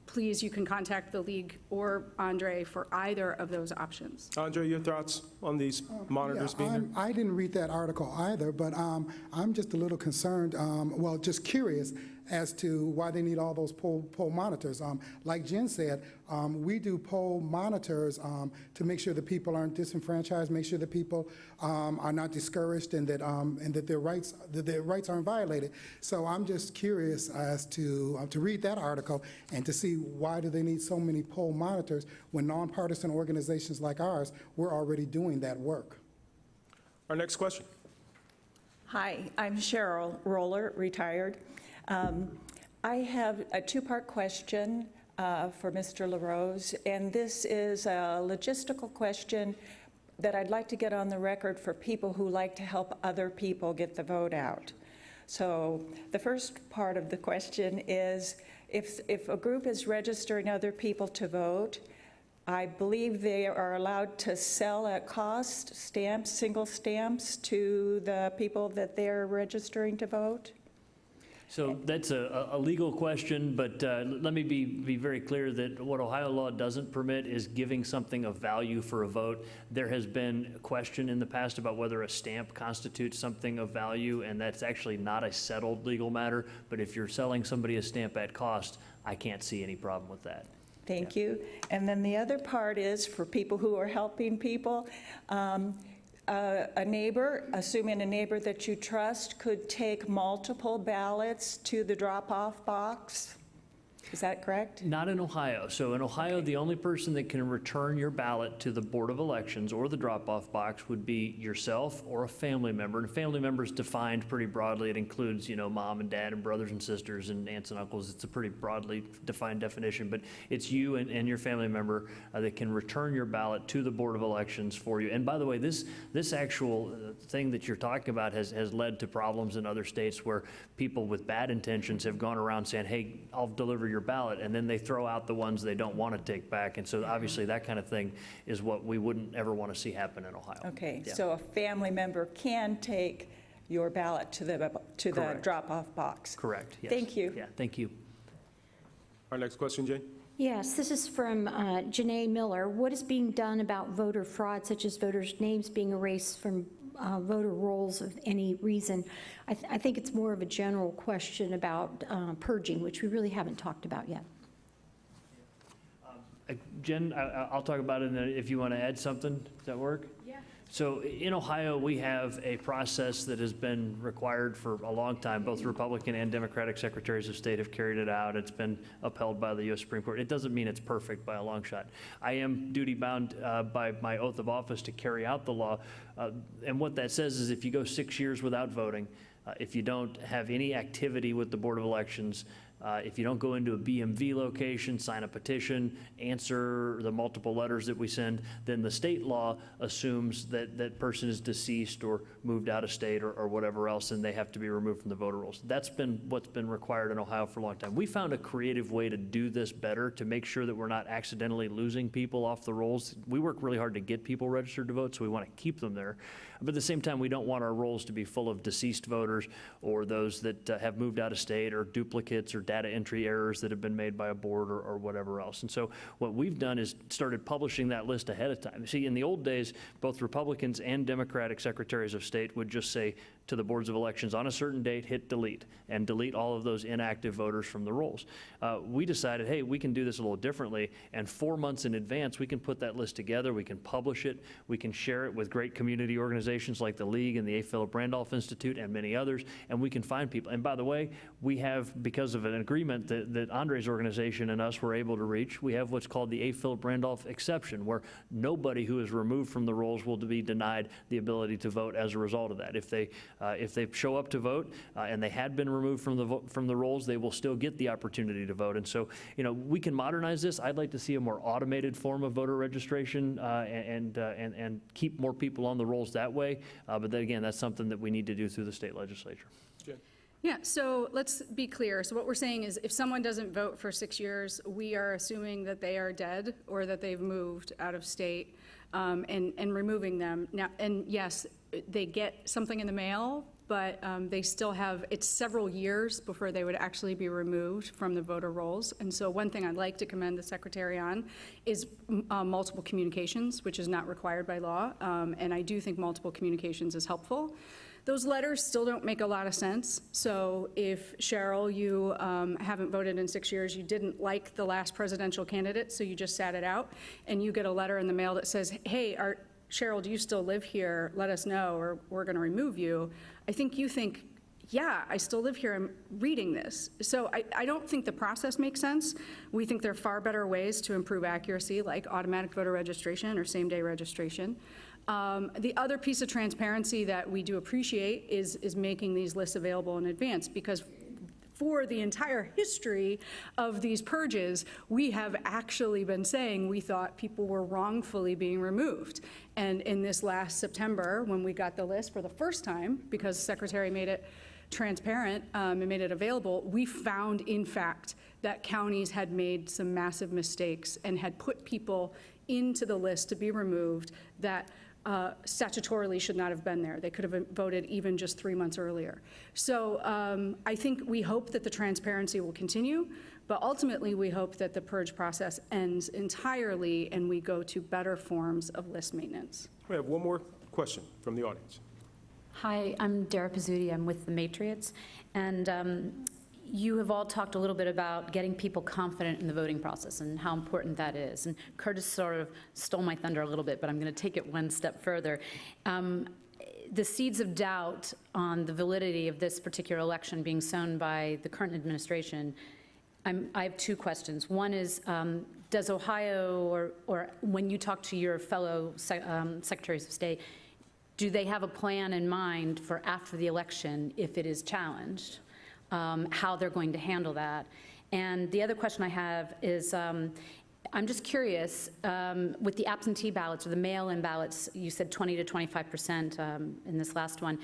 please, you can contact the League or Andre for either of those options. Andre, your thoughts on these monitors being there? I didn't read that article either, but I'm just a little concerned, well, just curious as to why they need all those poll monitors. Like Jen said, we do poll monitors to make sure that people aren't disenfranchised, make sure that people are not discouraged, and that their rights aren't violated. So I'm just curious as to read that article and to see why do they need so many poll monitors when nonpartisan organizations like ours, we're already doing that work. Our next question. Hi, I'm Cheryl Roller, retired. I have a two-part question for Mr. LaRose, and this is a logistical question that I'd like to get on the record for people who like to help other people get the vote out. So the first part of the question is, if a group is registering other people to vote, I believe they are allowed to sell at cost stamps, single stamps, to the people that they're registering to vote? So that's a legal question, but let me be very clear that what Ohio law doesn't permit is giving something of value for a vote. There has been a question in the past about whether a stamp constitutes something of value, and that's actually not a settled legal matter. But if you're selling somebody a stamp at cost, I can't see any problem with that. Thank you. And then the other part is for people who are helping people. A neighbor, assuming a neighbor that you trust, could take multiple ballots to the drop-off box. Is that correct? Not in Ohio. So in Ohio, the only person that can return your ballot to the Board of Elections or the drop-off box would be yourself or a family member. And a family member is defined pretty broadly. It includes, mom and dad and brothers and sisters and aunts and uncles. It's a pretty broadly defined definition, but it's you and your family member that can return your ballot to the Board of Elections for you. And by the way, this actual thing that you're talking about has led to problems in other states where people with bad intentions have gone around saying, hey, I'll deliver your ballot, and then they throw out the ones they don't want to take back. And so obviously that kind of thing is what we wouldn't ever want to see happen in Ohio. Okay, Yeah. so a family member can take your ballot to the Correct. drop-off box? Correct, yes. Thank you. Yeah, thank you. Our next question, Jane? Yes, this is from Janae Miller. What is being done about voter fraud, such as voters' names being erased from voter rolls of any reason? I think it's more of a general question about purging, which we really haven't talked about yet. Jen, I'll talk about it, and then if you want to add something, does that work? Yeah. So in Ohio, we have a process that has been required for a long time. Both Republican and Democratic secretaries of state have carried it out. It's been upheld by the U.S. Supreme Court. It doesn't mean it's perfect by a long shot. I am duty-bound by my oath of office to carry out the law. And what that says is if you go 6 years without voting, if you don't have any activity with the Board of Elections, if you don't go into a BMV location, sign a petition, answer the multiple letters that we send, then the state law assumes that that person is deceased or moved out of state or whatever else, and they have to be removed from the voter rolls. That's been what's been required in Ohio for a long time. We found a creative way to do this better to make sure that we're not accidentally losing people off the rolls. We work really hard to get people registered to vote, so we want to keep them there. But at the same time, we don't want our rolls to be full of deceased voters or those that have moved out of state or duplicates or data entry errors that have been made by a board or whatever else. And so what we've done is started publishing that list ahead of time. See, in the old days, both Republicans and Democratic secretaries of state would just say to the boards of elections, on a certain date, hit delete, and delete all of those inactive voters from the rolls. We decided, hey, we can do this a little differently, and 4 months in advance, we can put that list together, we can publish it, we can share it with great community organizations like the League and the A. Philip Randolph Institute and many others, and we can find people. And by the way, we have, because of an agreement that Andre's organization and us were able to reach, we have what's called the A. Philip Randolph exception, where nobody who is removed from the rolls will be denied the ability to vote as a result of that. If they show up to vote and they had been removed from the rolls, they will still get the opportunity to vote. And so, we can modernize this. I'd like to see a more automated form of voter registration and keep more people on the rolls that way. But then again, that's something that we need to do through the state legislature. Jen? Yeah, so let's be clear. So what we're saying is if someone doesn't vote for 6 years, we are assuming that they are dead or that they've moved out of state and removing them. Now, and yes, they get something in the mail, but they still have, it's several years before they would actually be removed from the voter rolls. And so one thing I'd like to commend the secretary on is multiple communications, which is not required by law. And I do think multiple communications is helpful. Those letters still don't make a lot of sense. So if, Cheryl, you haven't voted in 6 years, you didn't like the last presidential candidate, so you just sat it out, and you get a letter in the mail that says, hey, Cheryl, do you still live here? Let us know, or we're going to remove you. I think you think, yeah, I still live here. I'm reading this. So I don't think the process makes sense. We think there are far better ways to improve accuracy, like automatic voter registration or same-day registration. The other piece of transparency that we do appreciate is making these lists available in advance, because for the entire history of these purges, we have actually been saying we thought people were wrongfully being removed. And in this last September, when we got the list for the first time, because the secretary made it transparent and made it available, we found, in fact, that counties had made some massive mistakes and had put people into the list to be removed that statutorily should not have been there. They could have voted even just 3 months earlier. So I think we hope that the transparency will continue, but ultimately we hope that the purge process ends entirely and we go to better forms of list maintenance. We have one more question from the audience. Hi, I'm Dara Pizzuti. I'm with the Matriots. And you have all talked a little bit about getting people confident in the voting process and how important that is. And Curtis sort of stole my thunder a little bit, but I'm going to take it one step further. The seeds of doubt on the validity of this particular election being sown by the current administration, I have two questions. One is, does Ohio, or when you talk to your fellow secretaries of state, do they have a plan in mind for after the election, if it is challenged, how they're going to handle that? And the other question I have is, I'm just curious, with the absentee ballots or the mail-in ballots, you said 20 to 25% in this last one.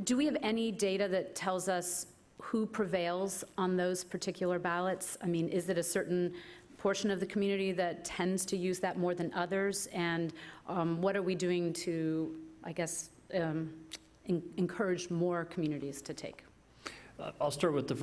Do we have any data that tells us who prevails on those particular ballots? I mean, is it a certain portion of the community that tends to use that more than others? And what are we doing to, I guess, encourage more communities to take? I'll start with the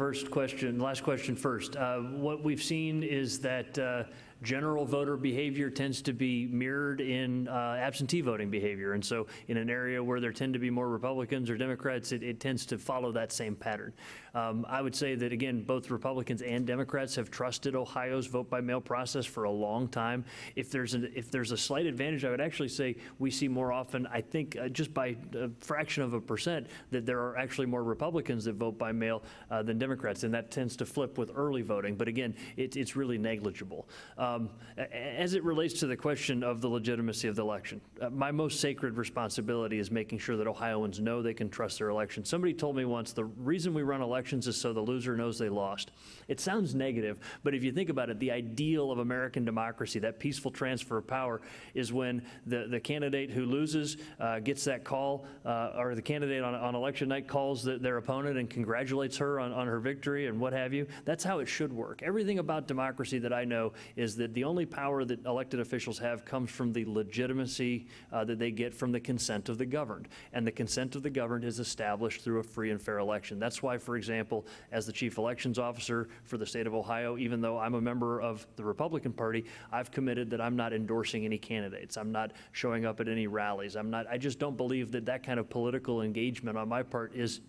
last question first. What we've seen is that general voter behavior tends to be mirrored in absentee voting behavior. And so in an area where there tend to be more Republicans or Democrats, it tends to follow that same pattern. I would say that, again, both Republicans and Democrats have trusted Ohio's vote-by-mail process for a long time. If there's a slight advantage, I would actually say we see more often, I think, just by a fraction of a percent, that there are actually more Republicans that vote by mail than Democrats, and that tends to flip with early voting. But again, it's really negligible. As it relates to the question of the legitimacy of the election, my most sacred responsibility is making sure that Ohioans know they can trust their election. Somebody told me once, the reason we run elections is so the loser knows they lost. It sounds negative, but if you think about it, the ideal of American democracy, that peaceful transfer of power, is when the candidate who loses gets that call, or the candidate on election night calls their opponent and congratulates her on her victory and what have you. That's how it should work. Everything about democracy that I know is that the only power that elected officials have comes from the legitimacy that they get from the consent of the governed. And the consent of the governed is established through a free and fair election. That's why, for example, as the chief elections officer for the state of Ohio, even though I'm a member of the Republican Party, I've committed that I'm not endorsing any candidates. I'm not showing up at any rallies. I just don't believe that that kind of political engagement on my part is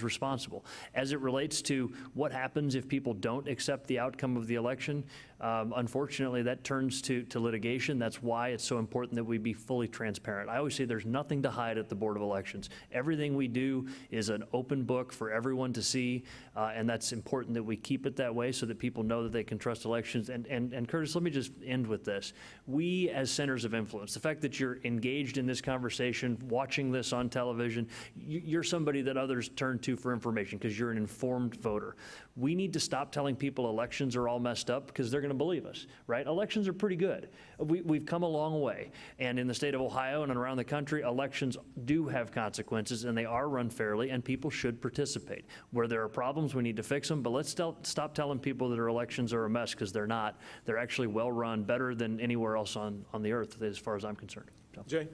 responsible. As it relates to what happens if people don't accept the outcome of the election, unfortunately, that turns to litigation. That's why it's so important that we be fully transparent. I always say there's nothing to hide at the Board of Elections. Everything we do is an open book for everyone to see, and that's important that we keep it that way so that people know that they can trust elections. And Curtis, let me just end with this. We, as centers of influence, the fact that you're engaged in this conversation, watching this on television, you're somebody that others turn to for information because you're an informed voter. We need to stop telling people elections are all messed up because they're going to believe us, right? Elections are pretty good. We've come a long way. And in the state of Ohio and around the country, elections do have consequences and they are run fairly and people should participate. Where there are problems, we need to fix them, but let's stop telling people that our elections are a mess because they're not. They're actually well run, better than anywhere else on the earth as far as I'm concerned. So. Jay?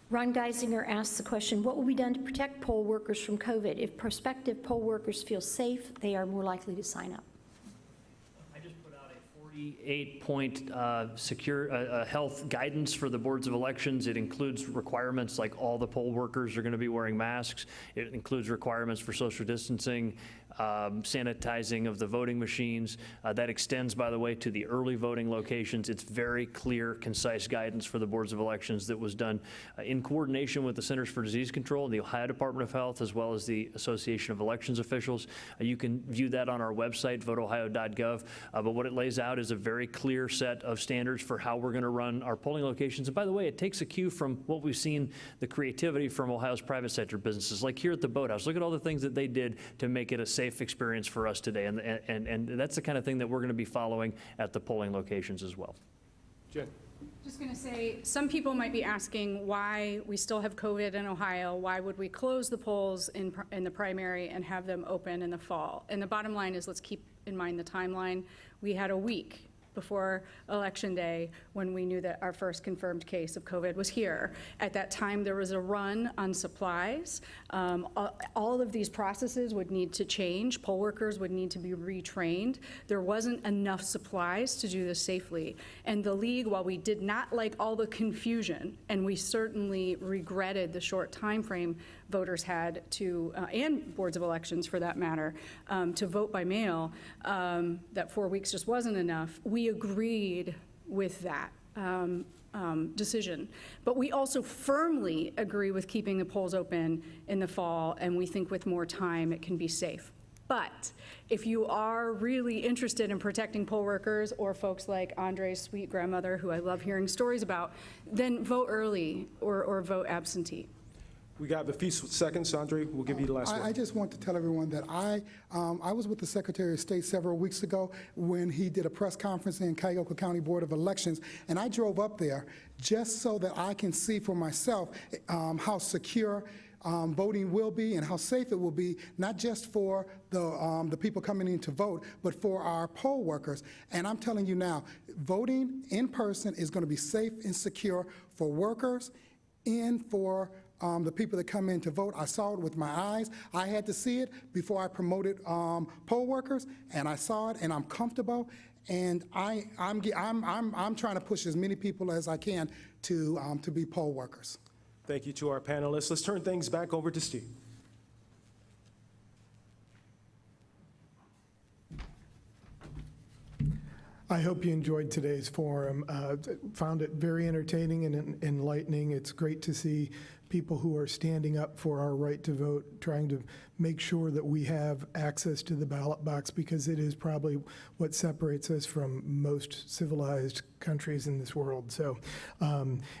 Ron Geisinger asks the question, what will be done to protect poll workers from COVID? If prospective poll workers feel safe, they are more likely to sign up. I just put out a 48-point health guidance for the boards of elections. It includes requirements like all the poll workers are going to be wearing masks. It includes requirements for social distancing, sanitizing of the voting machines. That extends, by the way, to the early voting locations. It's very clear, concise guidance for the boards of elections that was done in coordination with the Centers for Disease Control and the Ohio Department of Health, as well as the Association of Elections Officials. You can view that on our website, voteohio.gov. But what it lays out is a very clear set of standards for how we're going to run our polling locations. And by the way, it takes a cue from what we've seen, the creativity from Ohio's private sector businesses, like here at the Boathouse. Look at all the things that they did to make it a safe experience for us today, and that's the kind of thing that we're going to be following at the polling locations as well. Jen? Just going to say, some people might be asking why we still have COVID in Ohio. Why would we close the polls in the primary and have them open in the fall? And the bottom line is, let's keep in mind the timeline. We had a week before Election Day when we knew that our first confirmed case of COVID was here. At that time, there was a run on supplies. All of these processes would need to change. Poll workers would need to be retrained. There wasn't enough supplies to do this safely. And the league, while we did not like all the confusion, and we certainly regretted the short time frame voters had to, and boards of elections for that matter, to vote by mail, that 4 weeks just wasn't enough. We agreed with that decision. But we also firmly agree with keeping the polls open in the fall, and we think with more time it can be safe. But if you are really interested in protecting poll workers or folks like Andre's sweet grandmother, who I love hearing stories about, then vote early or vote absentee. We got a few seconds, Andre. We'll give you the last I word. just want to tell everyone that I was with the Secretary of State several weeks ago when he did a press conference in Cuyahoga County Board of Elections, and I drove up there just so that I can see for myself how secure voting will be and how safe it will be, not just for the people coming in to vote, but for our poll workers. And I'm telling you now, voting in person is going to be safe and secure for workers and for the people that come in to vote. I saw it with my eyes. I had to see it before I promoted poll workers, and I saw it, and I'm comfortable. And I'm trying to push as many people as I can to be poll workers. Thank you to our panelists. Let's turn things back over to Steve. I hope you enjoyed today's forum. Found it very entertaining and enlightening. It's great to see people who are standing up for our right to vote, trying to make sure that we have access to the ballot box, because it is probably what separates us from most civilized countries in this world. So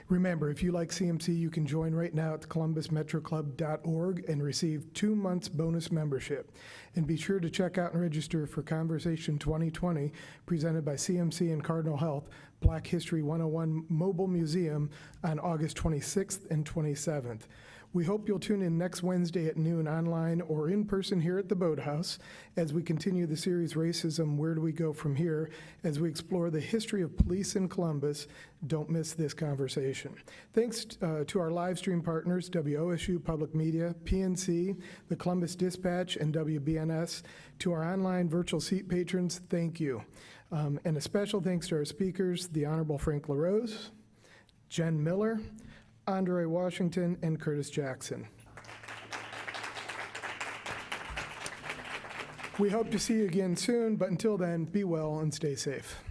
remember, if you like CMC, you can join right now at columbusmetroclub.org and receive 2 months bonus membership. And be sure to check out and register for Conversation 2020, presented by CMC and Cardinal Health, Black History 101 Mobile Museum on August 26th and 27th. We hope you'll tune in next Wednesday at noon online or in person here at the Boathouse as we continue the series Racism, Where Do We Go From Here, as we explore the history of police in Columbus. Don't miss this conversation. Thanks to our live stream partners, WOSU Public Media, PNC, the Columbus Dispatch, and WBNS. To our online virtual seat patrons, thank you. And a special thanks to our speakers, the Honorable Frank LaRose, Jen Miller, Andre Washington, and Curtis Jackson. We hope to see you again soon, but until then, be well and stay safe.